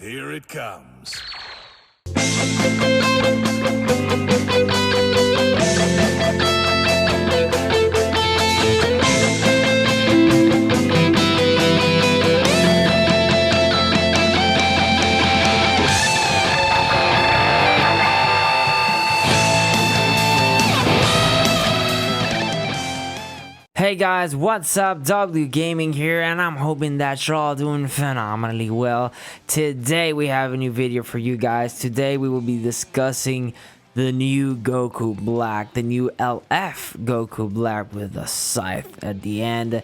Here it comes. Hey guys, what's up? W Gaming here, and I'm hoping that you're all doing phenomenally well. Today we have a new video for you guys. Today we will be discussing the new Goku Black, the new LF Goku Black with a scythe at the end,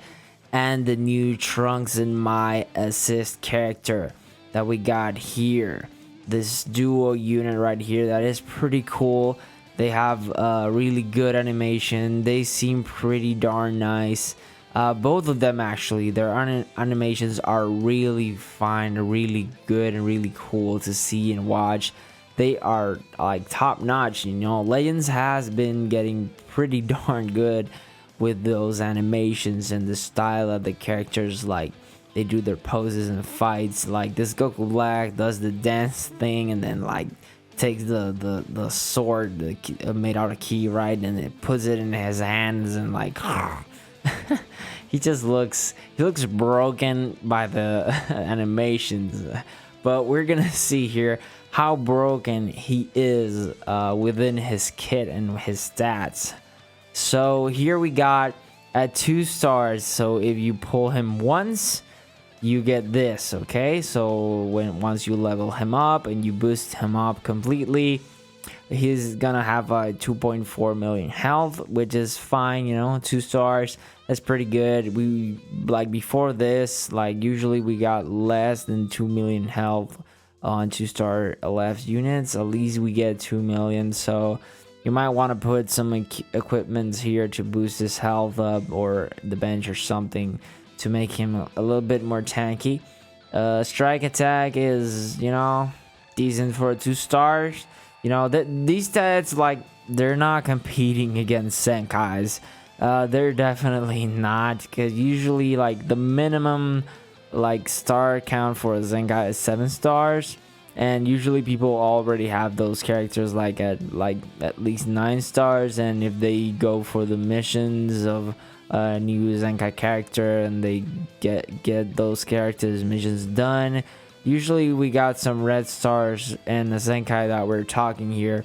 and the new Trunks and My Assist character that we got here. This duo unit right here, that is pretty cool. They have really good animation. They seem pretty darn nice. Both of them actually. Their animations are really fine, really good, and really cool to see and watch. They are like top notch. You know, Legends has been getting pretty darn good with those animations and the style of the characters. Like they do their poses and fights. Like this Goku Black does the dance thing and then like takes the sword made out of ki, right, and it puts it in his hands and like he looks broken by the animations, but we're gonna see here how broken he is within his kit and his stats. So here we got at 2 stars, so if you pull him once you get this, okay? So once you level him up and you boost him up completely, he's gonna have a 2.4 million health, which is fine, you know. 2 stars, that's pretty good. We like before this, like usually we got less than 2 million health on 2-star LF units. At least we get 2 million, so you might want to put some equipment here to boost his health up, or the bench or something, to make him a little bit more tanky. Strike attack is, you know, decent for 2 stars. You know, these stats, like, they're not competing against Senkai's. They're definitely not, because usually like the minimum like star count for a Zenkai is 7 stars, and usually people already have those characters like at least 9 stars. And if they go for the missions of a new Zenkai character and they get those characters missions done, usually we got some red stars in the Zenkai that we're talking here.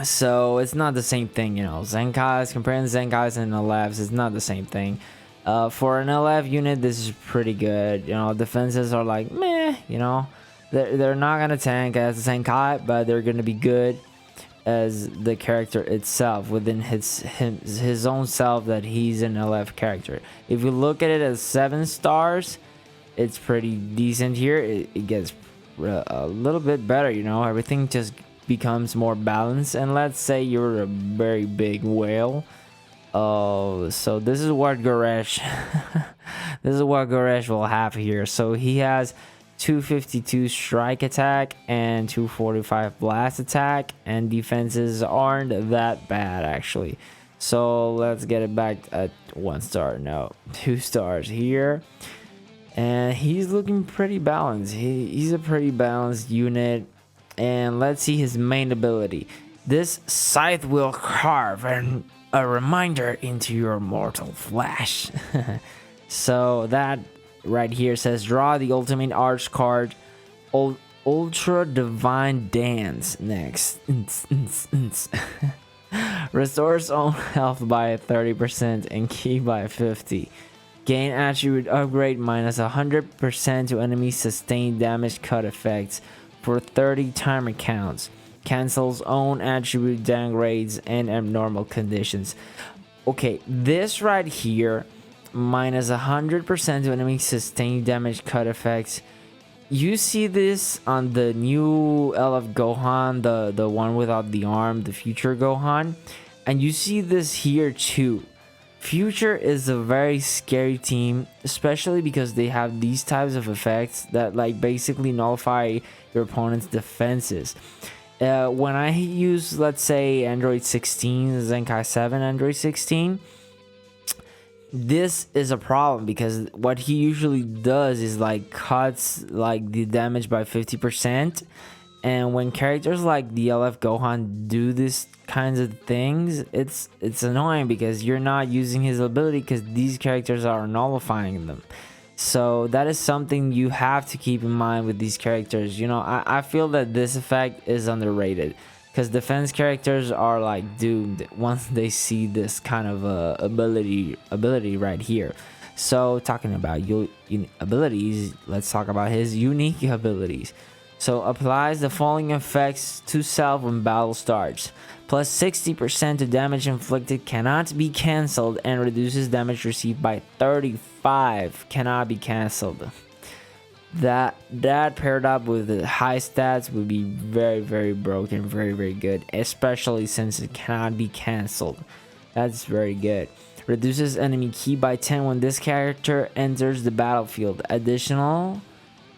So it's not the same thing, you know. Zenkais, comparing Zenkais and LFs, it's not the same thing. For an LF unit, this is pretty good. You know, defenses are like meh, you know, they're not gonna tank as a Zenkai, but they're gonna be good as the character itself, within his own self, that he's an LF character. If you look at it as 7 stars, it's pretty decent here. It gets a little bit better, you know. Everything just becomes more balanced. And let's say you're a very big whale. So this is what Goresh this is what Goresh will have here. So he has 252 strike attack and 245 blast attack, and defenses aren't that bad actually. So let's get it back at 1 star. No, 2 stars here, and he's looking pretty balanced. He's a pretty balanced unit. And let's see his main ability. This scythe will carve a reminder into your mortal flesh. So that right here says draw the ultimate arch card, Ultra Divine Dance. Next. Restores own health by 30% and ki by 50. Gain attribute upgrade minus 100% to enemy sustained damage cut effects for 30 timer counts. Cancels own attribute downgrades and abnormal conditions. Okay, this right here, minus 100% to enemy sustained damage cut effects. You see this on the new LF Gohan, the one without the arm, the Future Gohan, and you see this here too. Future is a very scary team, especially because they have these types of effects that like basically nullify your opponent's defenses. When I use, let's say, Android 16, Zenkai 7 Android 16, this is a problem because what he usually does is like cuts like the damage by 50%. And when characters like DLF Gohan do this kinds of things, it's annoying because you're not using his ability because these characters are nullifying them. So that is something you have to keep in mind with these characters. You know, I feel that this effect is underrated because defense characters are like doomed once they see this kind of ability right here. So talking about abilities, let's talk about his unique abilities. So applies the following effects to self when battle starts. Plus 60% to damage inflicted, cannot be cancelled, and reduces damage received by 35, cannot be cancelled. That paired up with the high stats would be very broken, very good, especially since it cannot be cancelled. That's very good. Reduces enemy ki by 10 when this character enters the battlefield. Additional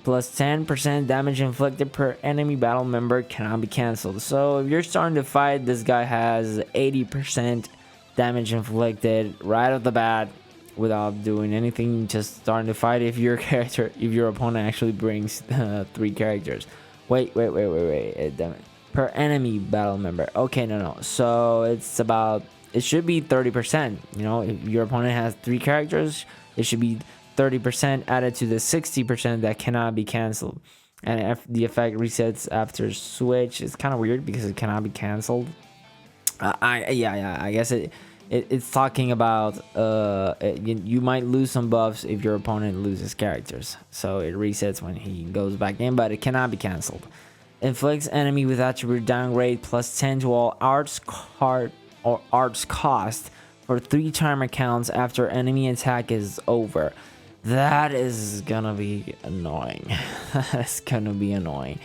plus 10% damage inflicted per enemy battle member, cannot be cancelled. So if you're starting to fight, this guy has 80% damage inflicted right off the bat without doing anything, just starting to fight. If your opponent actually brings 3 characters. Wait, damn it. Per enemy battle member. Okay, no. So it should be 30%. You know, if your opponent has 3 characters, it should be 30% added to the 60% that cannot be cancelled. And if the effect resets after switch, it's kind of weird because it cannot be cancelled. I guess it's talking about you might lose some buffs if your opponent loses characters, so it resets when he goes back in, but it cannot be cancelled. Inflicts enemy with attribute downgrade plus 10 to all arts cost for 3 timer counts after enemy attack is over. That is gonna be annoying. That's gonna be annoying.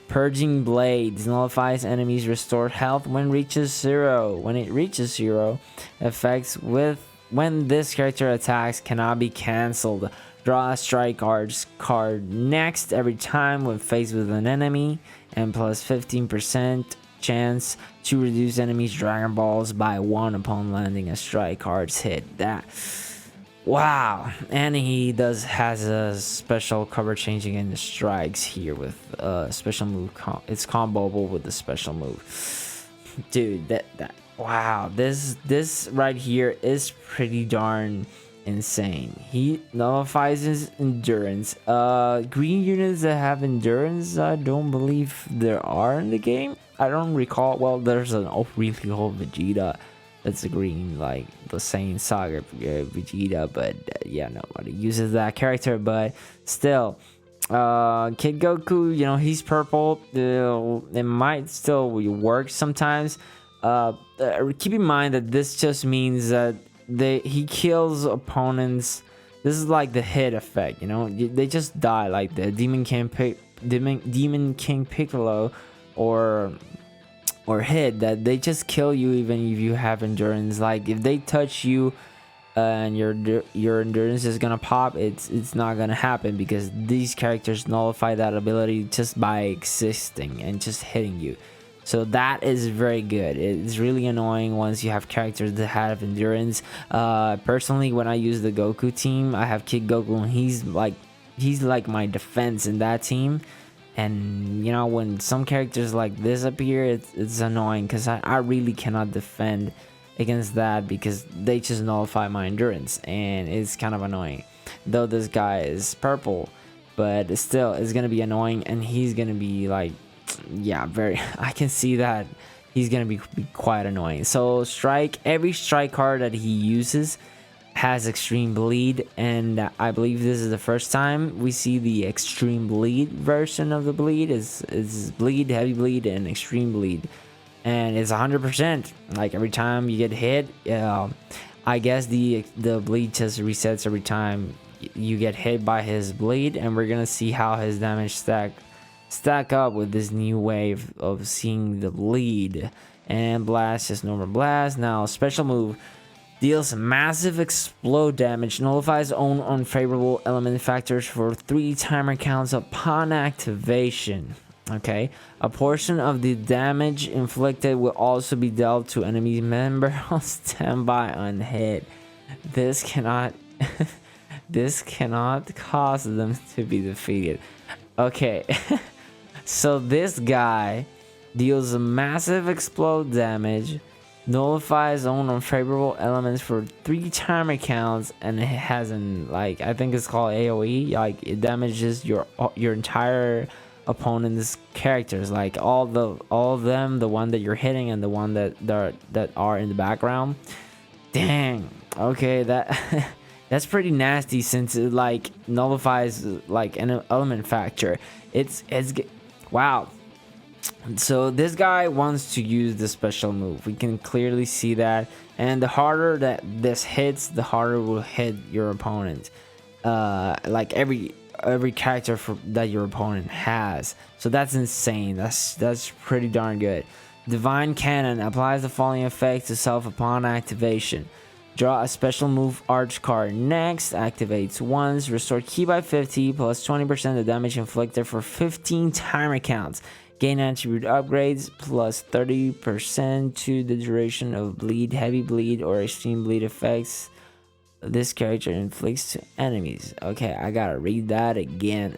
Purging Blades nullifies enemies' restored health when reaches 0. When it reaches 0, effects when this character attacks cannot be cancelled. Draw a strike card next every time when faced with an enemy, and plus 15% chance to reduce enemies' Dragon Balls by 1 upon landing a strike card's hit. That. Wow, and he has a special cover changing in the strikes here with special move. It's comboable with the special move, dude. That wow, this right here is pretty darn insane. He nullifies his endurance. Green units that have endurance, I don't believe there are in the game. I don't recall. Well, there's an really old Vegeta. That's a green, like the Saiyan Saga Vegeta, but yeah, nobody uses that character. But still, Kid Goku, you know, he's purple. It might still work sometimes. Keep in mind that this just means that he kills opponents. This is like the hit effect, you know. They just die, like the Demon King Piccolo or hit, that they just kill you even if you have endurance. Like if they touch you and your endurance is gonna pop, it's not gonna happen because these characters nullify that ability just by existing and just hitting you. So that is very good. It's really annoying once you have characters that have endurance. Personally, when I use the Goku team, I have Kid Goku, and he's like my defense in that team. And you know, when some characters like this appear, it's annoying because I really cannot defend against that because they just nullify my endurance, and it's kind of annoying. Though this guy is purple, but still it's gonna be annoying, and he's gonna be like, yeah, I can see that he's gonna be quite annoying. So every strike card that he uses has extreme bleed, and I believe this is the first time we see the extreme bleed version of the bleed. Is bleed, heavy bleed, and extreme bleed, and it's 100%. Like every time you get hit, I guess the bleed just resets every time you get hit by his bleed, and we're gonna see how his damage stack up with this new wave of seeing the bleed. And blast, just normal blast. Now special move. Deals massive explode damage, nullifies own unfavorable element factors for 3 timer counts upon activation. Okay, a portion of the damage inflicted will also be dealt to enemy member on standby unhit. This cannot this cannot cause them to be defeated. Okay. So this guy deals a massive explode damage, nullifies own unfavorable elements for 3 timer counts, and it has an, like, I think it's called AoE. Like, it damages your entire opponent's characters, like all of them, the one that you're hitting and the one that are in the background. Dang. Okay, that that's pretty nasty, since it like nullifies like an element factor. Wow. So this guy wants to use the special move. We can clearly see that, and the harder that this hits, the harder will hit your opponent. Like every character that your opponent has. So that's insane. That's pretty darn good. Divine Cannon applies the following effect to self upon activation. Draw a special move arch card next, activates once, restore ki by 50 plus 20% of damage inflicted for 15 timer counts. Gain attribute upgrades plus 30% to the duration of bleed, heavy bleed, or extreme bleed effects this character inflicts to enemies. Okay, I gotta read that again.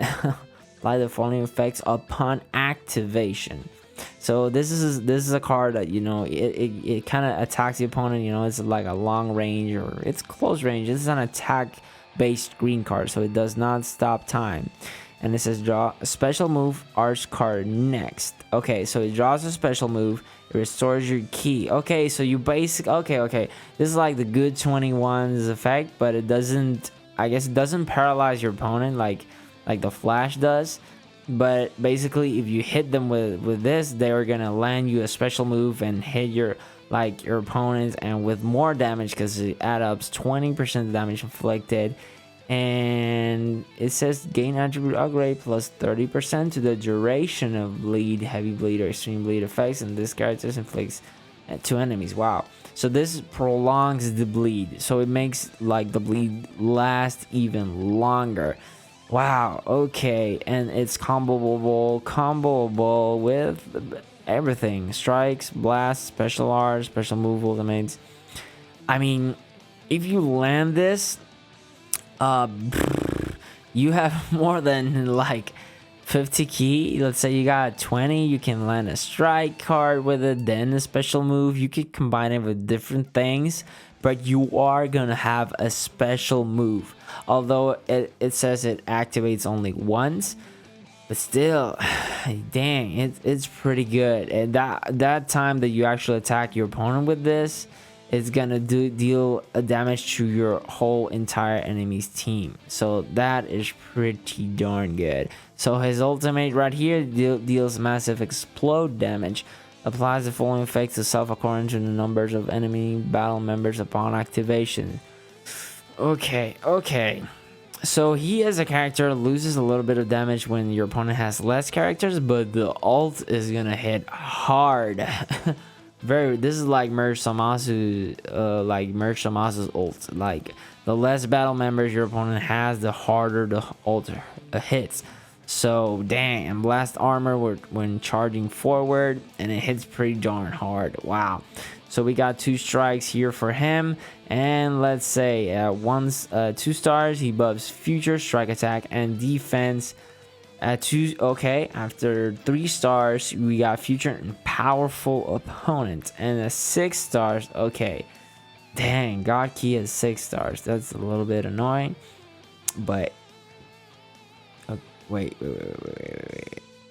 Apply the following effects upon activation. So this is a card that, you know, it kind of attacks the opponent. You know, it's like a long range, or it's close range. This is an attack based green card, so it does not stop time. And it says draw a special move arch card next. Okay, so it draws a special move, it restores your ki. Okay, so you okay, this is like the good 21's effect, but it doesn't, I guess it doesn't paralyze your opponent like the flash does. But basically, if you hit them with this, they're gonna land you a special move and hit your opponents, and with more damage, because it adds up 20% damage inflicted. And it says gain attribute upgrade plus 30% to the duration of bleed, heavy bleed, or extreme bleed effects, and this character inflicts to enemies. Wow. So this prolongs the bleed, so it makes like the bleed last even longer. Wow. Okay, and it's comboable with everything: strikes, blasts, special R's, special move ultimates. I mean, if you land this, you have more than like 50 ki. Let's say you got 20, you can land a strike card with it, then a special move. You could combine it with different things, but you are gonna have a special move. Although it says it activates only once, but still, dang, it's pretty good. And that time that you actually attack your opponent with this, it's gonna deal a damage to your whole entire enemy's team. So that is pretty darn good. So his ultimate right here deals massive explode damage. Applies the following effects to self according to the numbers of enemy battle members upon activation. Okay. So he, as a character, loses a little bit of damage when your opponent has less characters, but the ult is gonna hit hard. This is like Merge Samasu's ult. Like, the less battle members your opponent has, the harder the ult hits. So dang, and blast armor when charging forward, and it hits pretty darn hard. Wow. So we got 2 strikes here for him, and let's say 2 stars, he buffs future strike attack and defense. At 2, okay, after 3 stars, we got future and powerful opponent, and at 6 stars, okay, dang, God Key is 6 stars. That's a little bit annoying, but wait.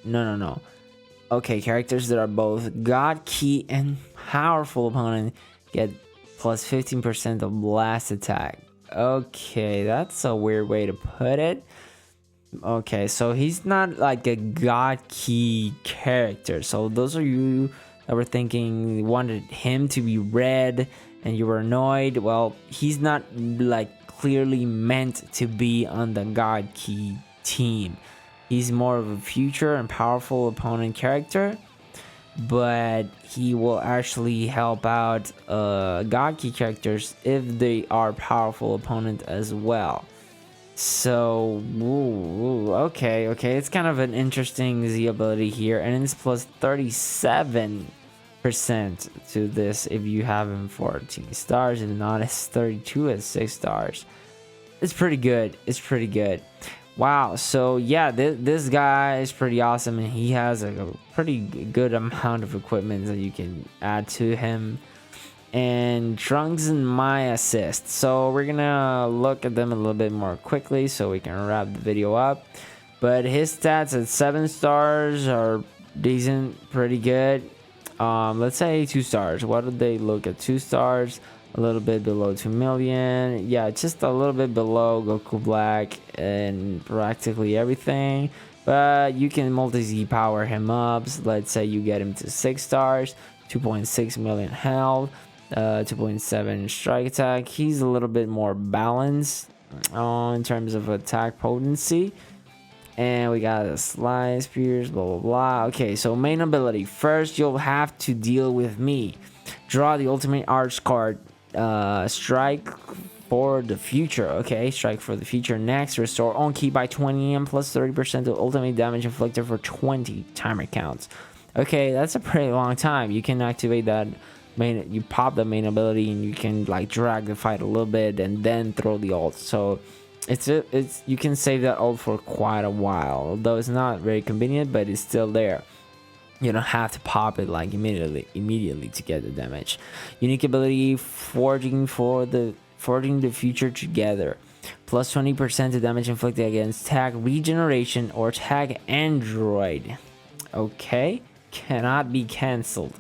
No. Okay, characters that are both God Key and powerful opponent get plus 15% of blast attack. Okay, that's a weird way to put it. Okay, so he's not like a God Key character. So those of you that were thinking wanted him to be red and you were annoyed, well, he's not like clearly meant to be on the God Key team. He's more of a future and powerful opponent character, but he will actually help out God Key characters if they are powerful opponent as well. So, okay, it's kind of an interesting Z ability here, and it's plus 37% to this if you have him 14 stars. If not, it's 32 at 6 stars. It's pretty good. It's pretty good. Wow. So yeah, this guy is pretty awesome, and he has a pretty good amount of equipment that you can add to him. And Trunks and my assist. So we're gonna look at them a little bit more quickly so we can wrap the video up. But his stats at 7 stars are decent, pretty good. Let's say 2 stars. What did they look at? 2 stars, a little bit below 2 million. Yeah, just a little bit below Goku Black and practically everything. But you can multi-Z power him up. So let's say you get him to 6 stars, 2.6 million health, 2.7 strike attack. He's a little bit more balanced in terms of attack potency. And we got a slide spears, blah blah blah. Okay, so main ability. First, you'll have to deal with me. Draw the ultimate arch card. Strike for the future. Okay, strike for the future. Next, restore on key by 20 and plus 30% of ultimate damage inflicted for 20 timer counts. Okay, that's a pretty long time. You can activate that main. You pop the main ability and you can like drag the fight a little bit and then throw the ult. So it's you can save that ult for quite a while, although it's not very convenient, but it's still there. You don't have to pop it like immediately to get the damage. Unique ability, forging the future together. Plus 20% of damage inflicted against tag regeneration or tag android. Okay, cannot be cancelled.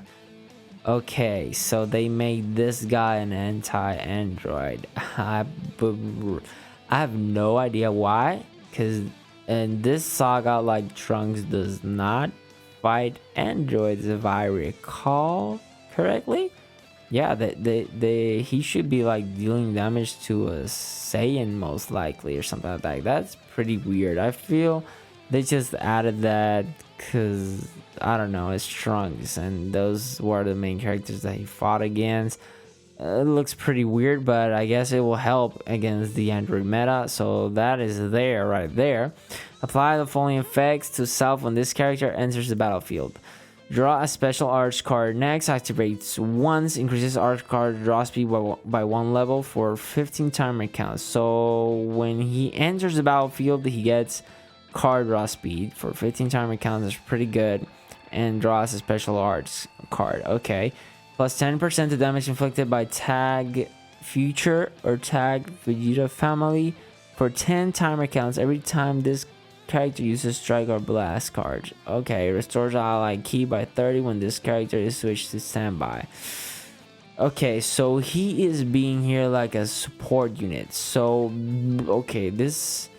Okay, so they made this guy an anti-android. I have no idea why, because in this saga, like, Trunks does not fight androids, if I recall correctly. Yeah, he should be like dealing damage to a Saiyan most likely or something like that. That's pretty weird. I feel they just added that because I don't know, it's Trunks and those were the main characters that he fought against. It looks pretty weird, but I guess it will help against the android meta, so that is there right there. Apply the following effects to self when this character enters the battlefield. Draw a special arch card. Next, activates once, increases arch card draw speed by 1 level for 15 timer counts. So when he enters the battlefield, he gets card draw speed for 15 timer counts. That's pretty good, and draws a special arch card. Okay. Plus 10% of damage inflicted by tag future or tag Vegeta family for 10 timer counts every time this character uses strike or blast cards. Okay, restores ally key by 30 when this character is switched to standby. Okay, so he is being here like a support unit. So okay, this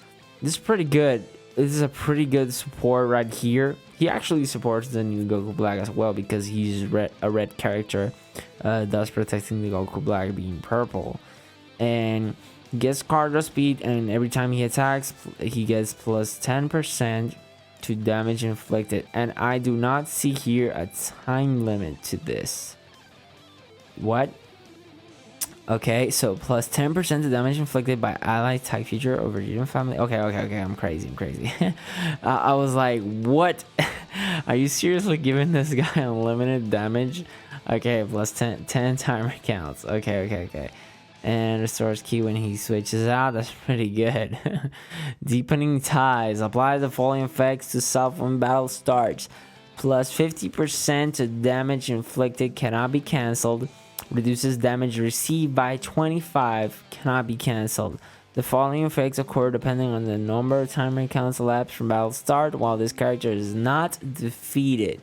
is pretty good. This is a pretty good support right here. He actually supports the new Goku Black as well because he's a red character, thus protecting the Goku Black being purple. And gets card draw speed, and every time he attacks, he gets plus 10% to damage inflicted. And I do not see here a time limit to this. What? Okay, so plus 10% of damage inflicted by ally tag future over Vegeta family. Okay, I'm crazy. I was like, what? Are you seriously giving this guy unlimited damage? Okay, plus 10 timer counts. Okay. And restores key when he switches out. That's pretty good. Deepening ties. Apply the following effects to self when battle starts. Plus 50% of damage inflicted, cannot be cancelled. Reduces damage received by 25, cannot be cancelled. The following effects occur depending on the number of timer counts elapsed from battle start while this character is not defeated.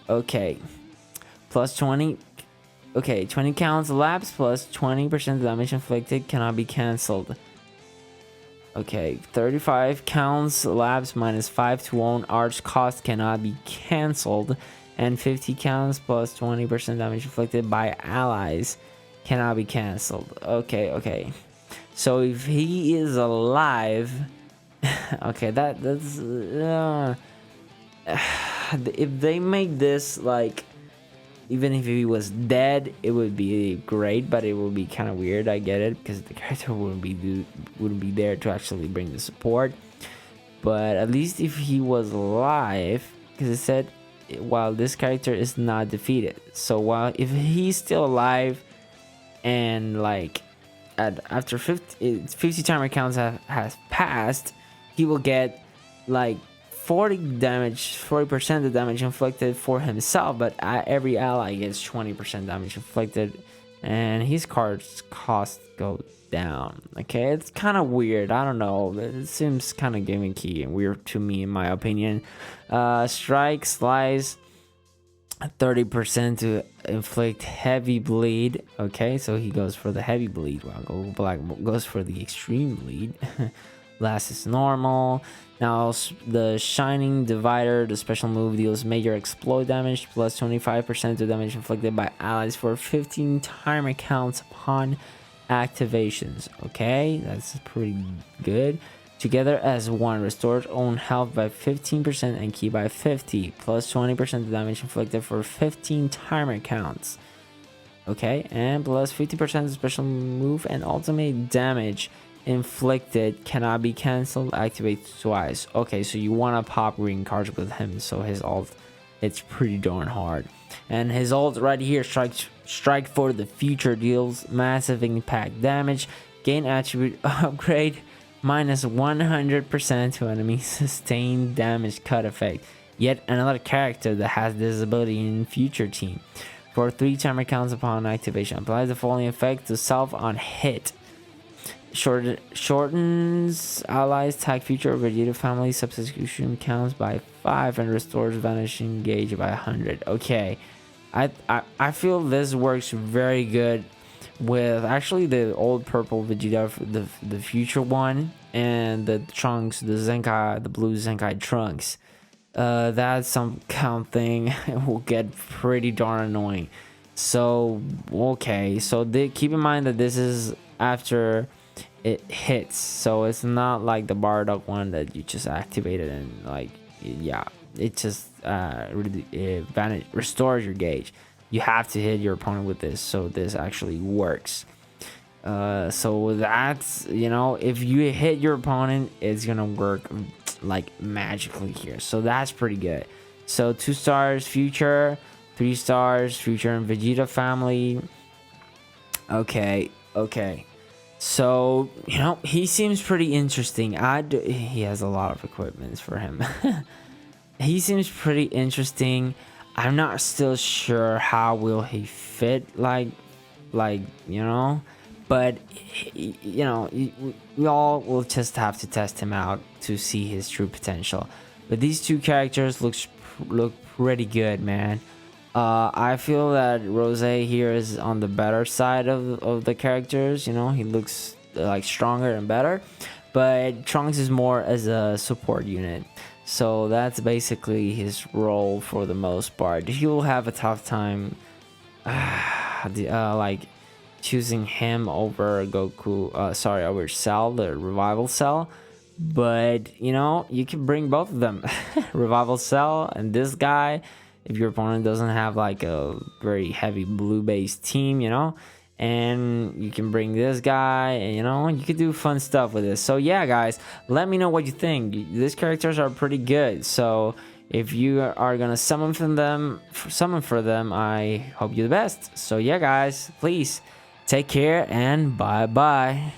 Okay. Plus 20. Okay, 20 counts elapsed plus 20% damage inflicted, cannot be cancelled. Okay, 35 counts elapsed minus 5 to own arch cost, cannot be cancelled. And 50 counts plus 20% damage inflicted by allies, cannot be cancelled. Okay. So if he is alive, okay, that's if they make this like, even if he was dead, it would be great, but it would be kind of weird. I get it, because the character wouldn't be there to actually bring the support. But at least if he was alive, because it said while this character is not defeated. So while if he's still alive and like after 50 timer counts has passed, he will get like 40% of the damage inflicted for himself, but every ally gets 20% damage inflicted, and his cards cost go down. Okay, it's kind of weird. I don't know. It seems kind of gimmicky and weird to me, in my opinion. Strike, slice, 30% to inflict heavy bleed. Okay, so he goes for the heavy bleed, while Goku Black goes for the extreme bleed. Last is normal. Now the Shining Divider, the special move, deals major explode damage plus 25% to damage inflicted by allies for 15 timer counts upon activations. Okay, that's pretty good. Together as one, restores own health by 15% and ki by 50, plus 20% of damage inflicted for 15 timer counts. Okay, and plus 50% special move and ultimate damage inflicted cannot be cancelled, activate twice. Okay, so you want to pop green cards with him, so his ult, it's pretty darn hard. And his ult right here, strike for the future, deals massive impact damage, gain attribute upgrade, minus 100% to enemy sustained damage cut effect. Yet another character that has this ability in future team. For 3 timer counts upon activation, applies the following effect to self on hit. Shortens allies tag future Vegeta family substitution counts by 5 and restores vanishing gauge by 100. Okay, I feel this works very good with actually the old purple Vegeta, the future one, and the Trunks, the blue Zenkai Trunks. That some count thing will get pretty darn annoying. So okay, so keep in mind that this is after it hits, so it's not like the Bardock one that you just activated and like, yeah, it just restores your gauge. You have to hit your opponent with this, so this actually works. So that's, you know, if you hit your opponent, it's gonna work like magically here, so that's pretty good. So 2 stars future, 3 stars future and Vegeta family. Okay, so, you know, he seems pretty interesting. He has a lot of equipment for him. He seems pretty interesting. I'm not still sure how will he fit, like you know, but you know, we all will just have to test him out to see his true potential. But these 2 characters look pretty good, man. I feel that Rose here is on the better side of the characters. You know, he looks like stronger and better, but Trunks is more as a support unit. So that's basically his role for the most part. He will have a tough time like choosing him over Goku, over Cell, the revival Cell. But you know, you can bring both of them. Revival Cell and this guy, if your opponent doesn't have like a very heavy blue based team, you know, and you can bring this guy, and you know, you could do fun stuff with this. So yeah, guys, let me know what you think. These characters are pretty good, so if you are gonna summon for them, I hope you the best. So yeah, guys, please take care and bye bye.